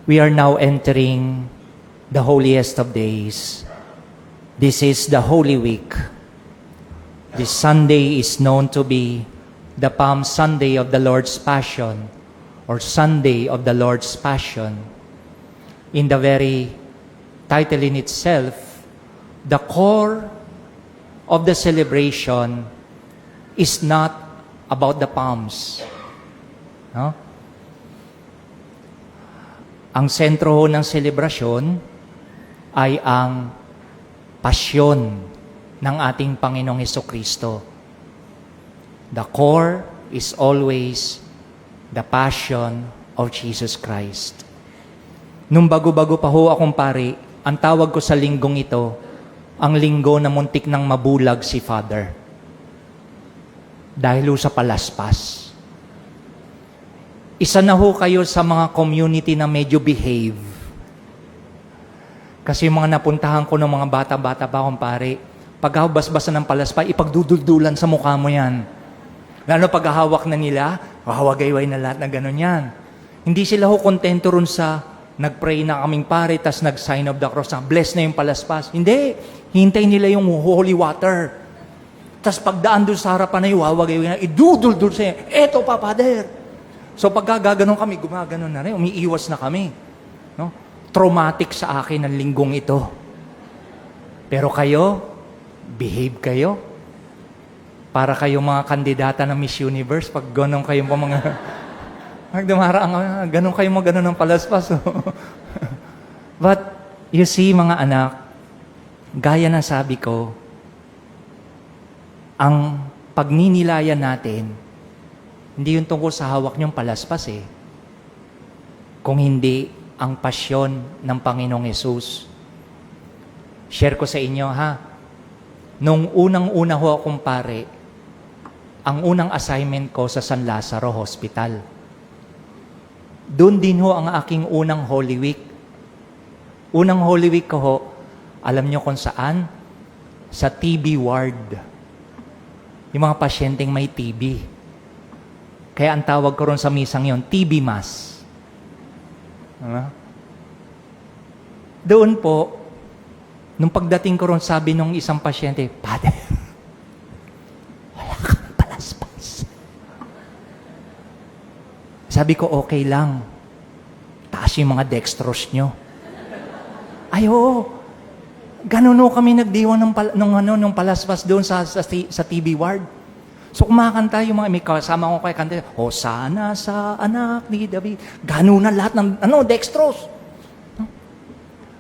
We are now entering the holiest of days. This is the Holy Week. This Sunday is known to be the Palm Sunday of the Lord's Passion, or Sunday of the Lord's Passion. In the very title in itself, the core of the celebration is not about the palms. No? Ang sentro ho ng selebrasyon ay ang pasyon ng ating Panginoong Hesukristo. The core is always the passion of Jesus Christ. Nung bago-bago pa ho akong pari, ang tawag ko sa linggong ito, ang linggo na muntik nang mabulag si Father. Dahil ho sa palaspas. Isa na ho kayo sa mga community na medyo behave. Kasi mga napuntahan ko ng mga bata-bata pa akong pare, pag basbasa ng palaspas, ipagduduldulan sa mukha mo yan. Lalo pag hawak na nila, hawagayway na lahat na gano'n yan. Hindi sila ho kontento rin sa nag-pray na kaming pare, tas nag-sign of the cross na bless na yung palaspas. Hindi. Hintay nila yung holy water. Tas pagdaan doon sa harapan na yung hawagayway na, iduduldul sa eto pa, Father. So pag gaganon kami, gumaganon na rin, umiiwas na kami. No? Traumatic sa akin ang linggong ito. Pero kayo, behave kayo. Para kayo mga kandidata ng Miss Universe, pag ganon kayo pa mga... ganon kayo mga ganon ng palaspas. But, you see mga anak, gaya na sabi ko, ang pagninilayan natin, hindi yung tungkol sa hawak niyong palaspas eh. Kung hindi ang pasyon ng Panginoong Yesus. Share ko sa inyo ha. Nung unang-una ho akong pare, ang unang assignment ko sa San Lazaro Hospital. Doon din ho ang aking unang Holy Week. Unang Holy Week ko ho, alam niyo kung saan? Sa TB ward. Yung mga pasyenteng may TB. Kaya ang tawag ko ron sa misang yon, TB Mass. Doon po, nung pagdating ko ron, sabi nung isang pasyente, Father, wala kang palaspas. Sabi ko, okay lang. Taas yung mga dextrose nyo. Ay, oo. Ganun o kami nagdiwan ng palaspas doon sa TB ward. So kumakanta yung mga, may kasama ko kay kanta, Hosana sa anak ni David. Ganun na lahat ng, dextrose. No?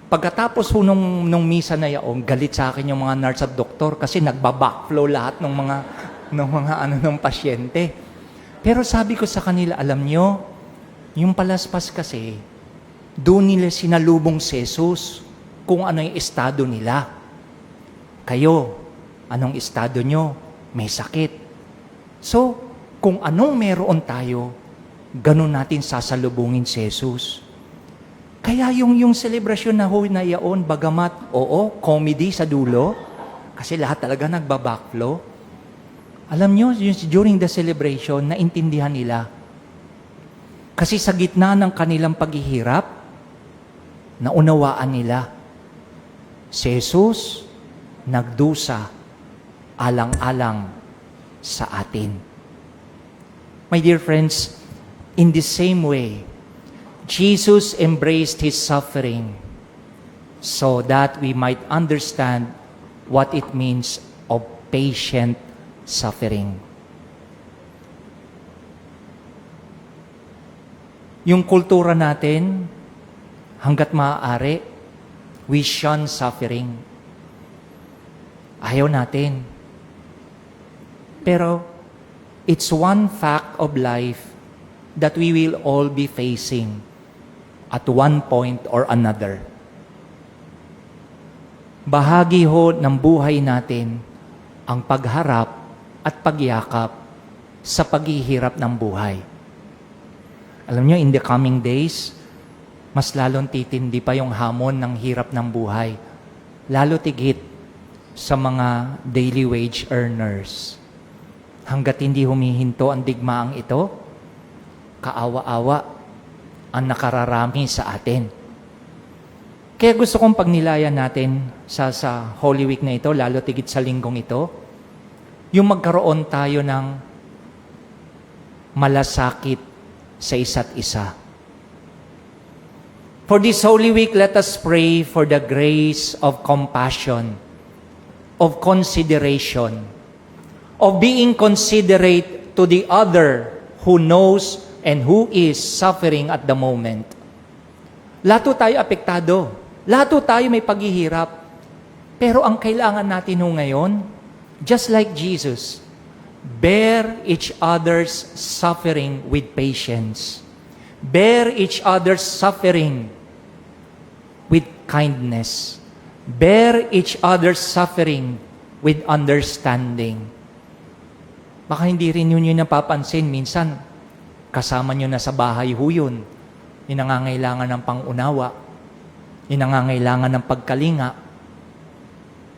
Pagkatapos po nung misa na yaong, galit sa akin yung mga nurse at doktor kasi nagbabackflow lahat ng mga pasyente. Pero sabi ko sa kanila, alam nyo, yung palaspas kasi, doon nila sinalubong si Jesus kung ano yung estado nila. Kayo, anong estado nyo? May sakit. So, kung anong meron tayo, ganun natin sasalubungin si Jesus. Kaya yung celebration na ho na yaon, bagamat, oo, comedy sa dulo, kasi lahat talaga nagbabackflow. Alam nyo, during the celebration, naintindihan nila. Kasi sa gitna ng kanilang paghihirap, naunawaan nila, si Jesus nagdusa alang-alang sa atin. My dear friends, in the same way, Jesus embraced His suffering so that we might understand what it means of patient suffering. Yung kultura natin, hanggat maaari, we shun suffering. Ayaw natin. Pero, it's one fact of life that we will all be facing at one point or another. Bahagi ho ng buhay natin ang pagharap at pagyakap sa paghihirap ng buhay. Alam nyo, in the coming days, mas lalong titindi pa yung hamon ng hirap ng buhay. Lalo tigit sa mga daily wage earners. Hanggat hindi humihinto ang digmaang ito, kaawa-awa, ang nakararami sa atin. Kaya gusto kong pagnilayan natin sa Holy Week na ito, lalo tigit sa linggong ito, yung magkaroon tayo ng malasakit sa isa't isa. For this Holy Week, let us pray for the grace of compassion, of consideration, of being considerate to the other who knows and who is suffering at the moment. Lahat tayo apektado. Lahat tayo may paghihirap. Pero ang kailangan natin ngayon, just like Jesus, bear each other's suffering with patience. Bear each other's suffering with kindness. Bear each other's suffering with understanding. Baka hindi rin yun napapansin. Minsan, kasama nyo na sa bahay ho yun. Yung nangangailangan ng pangunawa. Yung nangangailangan ng pagkalinga.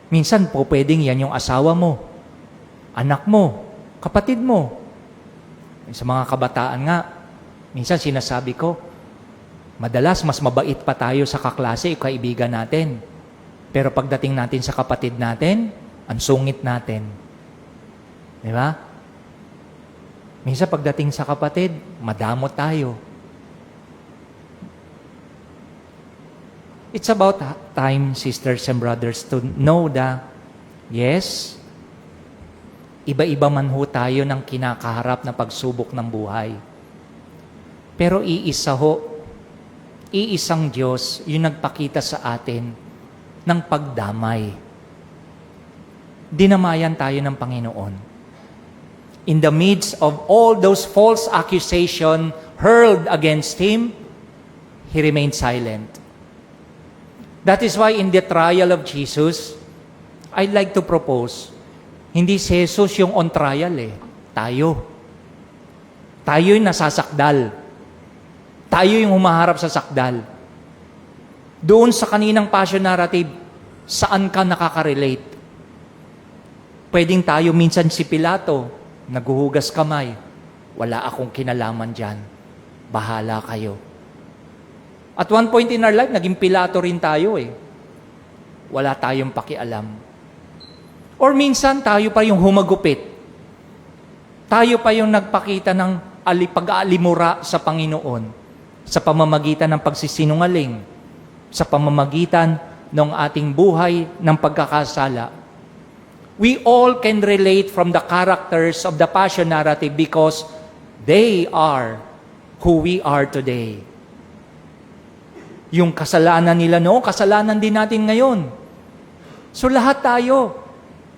Minsan po pwedeng yan yung asawa mo, anak mo, kapatid mo. Sa mga kabataan nga, minsan sinasabi ko, madalas mas mabait pa tayo sa kaklase o kaibigan natin. Pero pagdating natin sa kapatid natin, ang sungit natin. Di ba? Minsan pagdating sa kapatid, madamot tayo. It's about time, sisters and brothers, to know that, yes, iba-iba man ho tayo ng kinakaharap na pagsubok ng buhay. Pero iisang Diyos yung nagpakita sa atin ng pagdamay. Dinamayan tayo ng Panginoon. In the midst of all those false accusations hurled against Him, He remained silent. That is why in the trial of Jesus, I'd like to propose, hindi si Jesus yung on trial tayo. Tayo yung nasasakdal. Tayo yung humaharap sa sakdal. Doon sa kaninang passion narrative, saan ka nakaka-relate? Pwedeng tayo minsan si Pilato, naghuhugas kamay, wala akong kinalaman dyan. Bahala kayo. At one point in our life, naging Pilato rin tayo Wala tayong pakialam. Or minsan, tayo pa yung humagupit. Tayo pa yung nagpakita ng pag-aalimura sa Panginoon sa pamamagitan ng pagsisinungaling, sa pamamagitan ng ating buhay ng pagkakasala. We all can relate from the characters of the passion narrative because they are who we are today. Yung kasalanan nila noon, kasalanan din natin ngayon. So lahat tayo,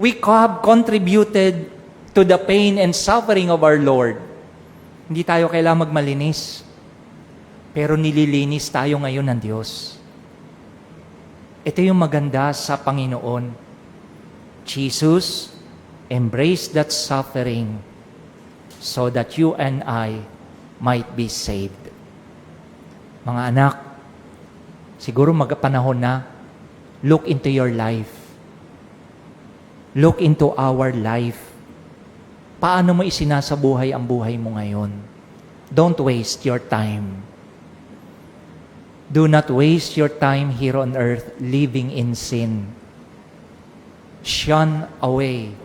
we have contributed to the pain and suffering of our Lord. Hindi tayo kailangang magmalinis. Pero nililinis tayo ngayon ng Diyos. Ito yung maganda sa Panginoon. Jesus embraced that suffering so that you and I might be saved. Mga anak, siguro magpanahon na, look into your life. Look into our life. Paano mo isinasabuhay ang buhay mo ngayon? Don't waste your time. Do not waste your time here on earth living in sin. Shun away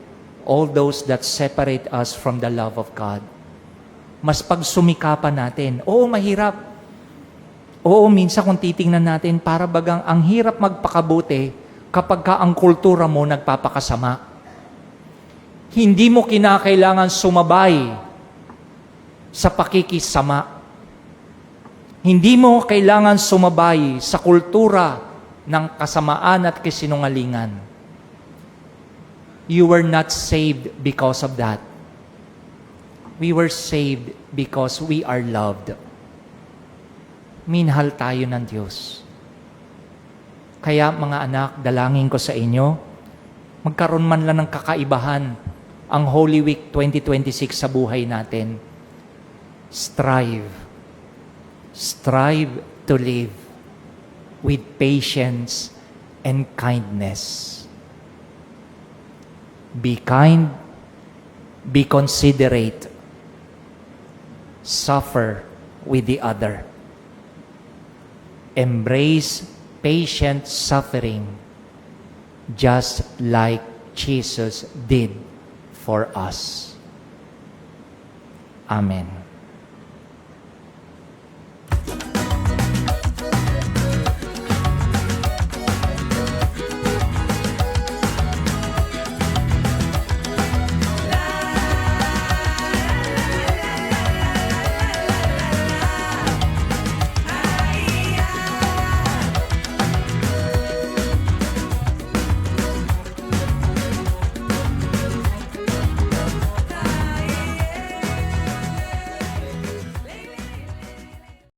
all those that separate us from the love of God. Mas pagsumikapan natin. Oo, mahirap. Oo, minsan kung titingnan natin, para bagang ang hirap magpakabuti kapag ka ang kultura mo nagpapakasama. Hindi mo kinakailangan sumabay sa pakikisama. Hindi mo kailangan sumabay sa kultura ng kasamaan at kasinungalingan. You were not saved because of that. We were saved because we are loved. Minahal tayo ng Diyos. Kaya mga anak, dalangin ko sa inyo, magkaroon man lang ng kakaibahan ang Holy Week 2026 sa buhay natin. Strive to live with patience and kindness. Be kind, be considerate, suffer with the other. embrace patient suffering just like Jesus did for us. Amen.